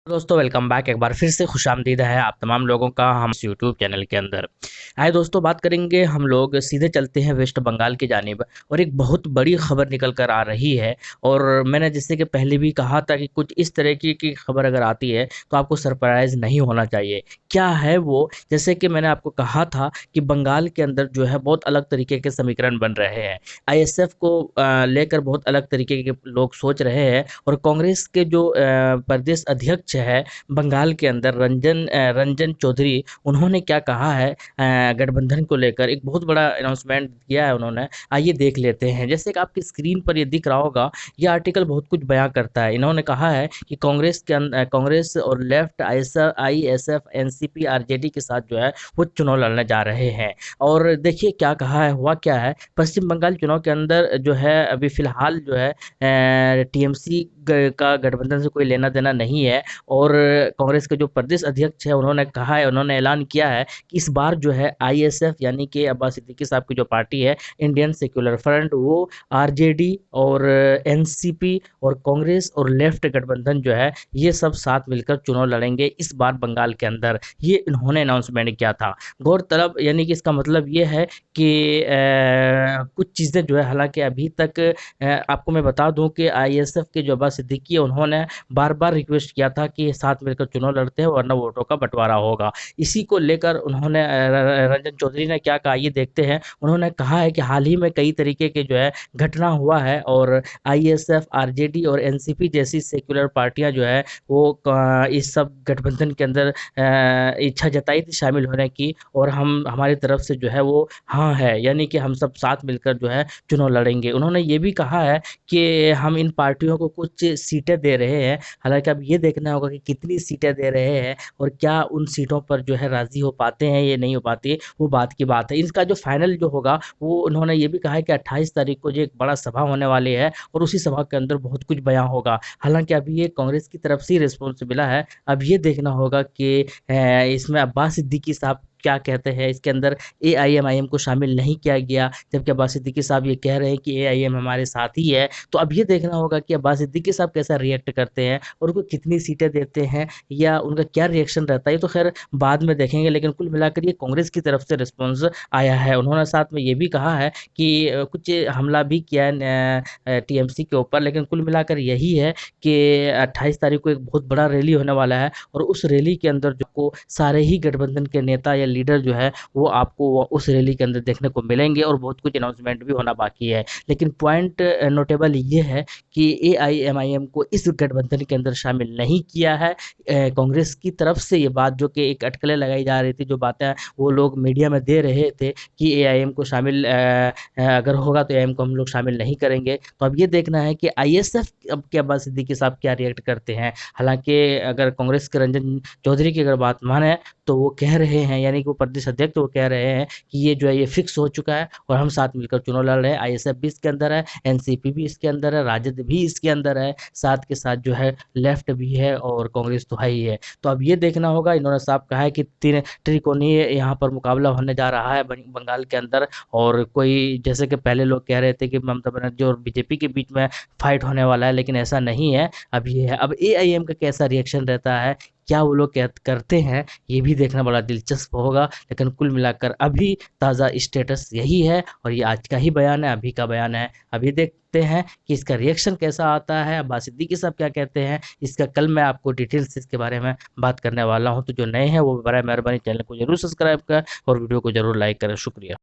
दोस्तों welcome back. एक बार फिर से खुशामदीद है आप तमाम लोगों का हम इस यूट्यूब चैनल के अंदर। आए दोस्तों, बात करेंगे हम लोग, सीधे चलते हैं वेस्ट बंगाल की जानिब। और एक बहुत बड़ी खबर निकल कर आ रही है। और मैंने जैसे कि पहले भी कहा था कि कुछ इस तरह की खबर अगर आती है तो आपको सरप्राइज नहीं होना चाहिए। क्या है वो? जैसे कि मैंने आपको कहा था कि बंगाल के अंदर जो है बहुत अलग तरीके के समीकरण बन रहे हैं। आईएसएफ को लेकर बहुत अलग तरीके के लोग सोच रहे हैं। और कांग्रेस के जो प्रदेश अध्यक्ष है बंगाल के अंदर, रंजन चौधरी, उन्होंने क्या कहा है गठबंधन को लेकर, एक बहुत बड़ा अनाउंसमेंट किया है उन्होंने। आइए देख लेते हैं। जैसे कि आपकी स्क्रीन पर ये दिख रहा होगा, ये आर्टिकल बहुत कुछ बयां करता है। इन्होंने कहा है कि कांग्रेस और लेफ्ट आईएसएफ एनसीपी आरजेडी के साथ जो है वो चुनाव लड़ने जा रहे हैं। और देखिए क्या कहा है, हुआ क्या है। पश्चिम बंगाल चुनाव के अंदर जो है अभी फिलहाल जो है टीएमसी का गठबंधन से कोई लेना देना नहीं है। और कांग्रेस के जो प्रदेश अध्यक्ष है उन्होंने कहा है, उन्होंने ऐलान किया है कि इस बार जो है आईएसएफ यानी कि अब्बास सिद्दीकी साहब की जो पार्टी है इंडियन सेक्युलर फ्रंट, वो आरजेडी और एनसीपी और कांग्रेस और लेफ्ट गठबंधन जो है ये सब साथ मिलकर चुनाव लड़ेंगे इस बार बंगाल के अंदर। ये इन्होंने अनाउंसमेंट किया था। गौरतलब यानी कि इसका मतलब ये है कि कुछ चीज़ें जो है, हालांकि अभी तक आपको मैं बता दूं कि आईएसएफ के जो अब्बास सिद्दीकी है उन्होंने बार बार रिक्वेस्ट किया था कि साथ मिलकर चुनाव लड़ते हैं वरना वोटों का बंटवारा होगा। इसी को लेकर उन्होंने रंजन चौधरी ने क्या कहा ये देखते हैं। उन्होंने कहा है कि हाल ही में कई तरीके के जो है घटना हुआ है और आईएसएफ आरजेडी और एनसीपी जैसी सेक्युलर पार्टियां जो है वो इस सब गठबंधन के अंदर इच्छा जताई थी शामिल होने की। और हम हमारी तरफ से जो है वो हाँ है, यानी कि हम सब साथ मिलकर जो है चुनाव लड़ेंगे। उन्होंने ये भी कहा है कि हम इन पार्टियों को कुछ सीटें दे रहे हैं। हालांकि अब ये देखना होगा कि कितनी सीटें दे रहे हैं और क्या उन सीटों पर जो है राजी हो पाते हैं या नहीं हो पाती, वो बात की बात है। इसका जो फाइनल जो होगा वो उन्होंने ये भी कहा है कि 28 तारीख को जो एक बड़ा सभा होने वाली है और उसी सभा के अंदर बहुत कुछ बयां होगा। हालांकि अभी ये कांग्रेस की तरफ से रिस्पॉन्स मिला है। अब ये देखना होगा कि इसमें अब्बास सिद्दीकी साहब क्या कहते हैं। इसके अंदर एआईएमआईएम को शामिल नहीं किया गया, जबकि अब्बास सिद्दीकी साहब ये कह रहे हैं कि एआईएम हमारे साथ ही है। तो अब ये देखना होगा कि अब्बास सिद्दीकी साहब कैसा रिएक्ट करते हैं और उनको कितनी सीटें देते हैं या उनका क्या रिएक्शन रहता है, ये तो खैर बाद में देखेंगे। लेकिन कुल मिलाकर ये कांग्रेस की तरफ से रिस्पॉन्स आया है। उन्होंने साथ में ये भी कहा है कि कुछ हमला भी किया है टीएमसी के ऊपर, लेकिन कुल मिलाकर यही है कि 28 तारीख को एक बहुत बड़ा रैली होने वाला है और उस रैली के अंदर जो को सारे ही गठबंधन के नेता या लीडर जो है वो आपको उस रैली के अंदर देखने को मिलेंगे और बहुत कुछ अनाउंसमेंट भी होना बाकी है। लेकिन पॉइंट नोटेबल ये है कि एआईएमआईएम को इस गठबंधन के अंदर शामिल नहीं किया है। कांग्रेस की तरफ से ये बात, जो कि एक अटकलें लगाई जा रही थी, जो बातें वो लोग मीडिया में दे रहे थे कि एआईएम को शामिल अगर होगा तो एआईएम को हम लोग शामिल नहीं करेंगे। तो अब ये देखना है कि आईएसएफ अब के अब्बास सिद्दीकी साहब क्या रिएक्ट करते हैं। हालांकि अगर कांग्रेस के रंजन चौधरी की अगर बात माने तो वो कह रहे हैं, यानी कि वो प्रदेश अध्यक्ष वो कह रहे हैं कि ये जो है ये फिक्स हो चुका है और हम साथ मिलकर चुनाव लड़ रहे हैं। आईएसएफ भी इसके अंदर है, एनसीपी भी इसके अंदर है, राजद भी इसके अंदर है, साथ के साथ जो है लेफ्ट भी है और कांग्रेस तो है ही है। तो अब ये देखना होगा। इन्होंने साफ कहा है कि तीन त्रिकोणीय यहाँ पर मुकाबला होने जा रहा है बंगाल के अंदर। और कोई जैसे कि पहले लोग कह रहे थे कि ममता बनर्जी और बीजेपी के बीच में फाइट होने वाला है, लेकिन ऐसा नहीं है। अब ये है, अब एआईएम का कैसा रिएक्शन रहता है, क्या वो लोग करते हैं, ये भी देखना बड़ा दिलचस्प होगा। लेकिन कुल मिलाकर अभी ताज़ा स्टेटस यही है और ये आज का ही बयान है, अभी का बयान है। अभी देखते हैं कि इसका रिएक्शन कैसा आता है, अब्बास सिद्दीकी साहब क्या कहते हैं। इसका कल मैं आपको डिटेल से इसके बारे में बात करने वाला हूं। तो जो नए हैं वो बड़ा मेहरबानी चैनल को जरूर सब्सक्राइब करें और वीडियो को जरूर लाइक करें। शुक्रिया।